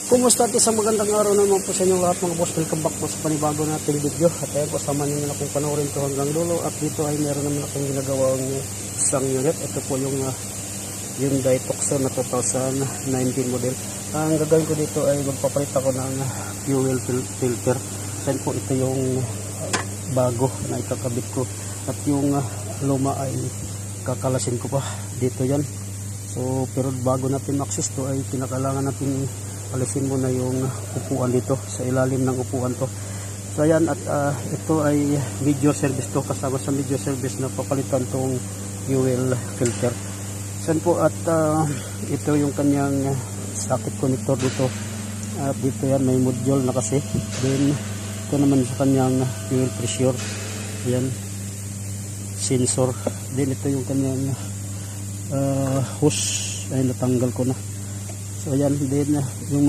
Kumusta at isang magandang araw naman po sa inyo lahat mga boss. Welcome back po sa panibago nating video. At ayun po, sama niyo na kung panoorin to hanggang dulo. At dito ay meron naman akong ginagawang isang unit. Ito po yung Hyundai Tucson na 2019 model. Ang gagawin ko dito ay magpapalit ako ng fuel filter. Then po ito yung bago na ikakabit ko. At yung luma ay kakalasin ko pa. Dito yan. So pero bago natin access to ay pinakailangan natin alisin muna yung upuan dito sa ilalim ng upuan to. So ayan, at ito ay video service to, kasama sa video service na papalitan tong fuel filter. San po at ito yung kanyang socket connector dito. At dito yan may module na kasi. Then ito naman sa kanyang fuel pressure. Ayan, sensor. Then ito yung kanyang hose ay natanggal ko na. So ayan, then yung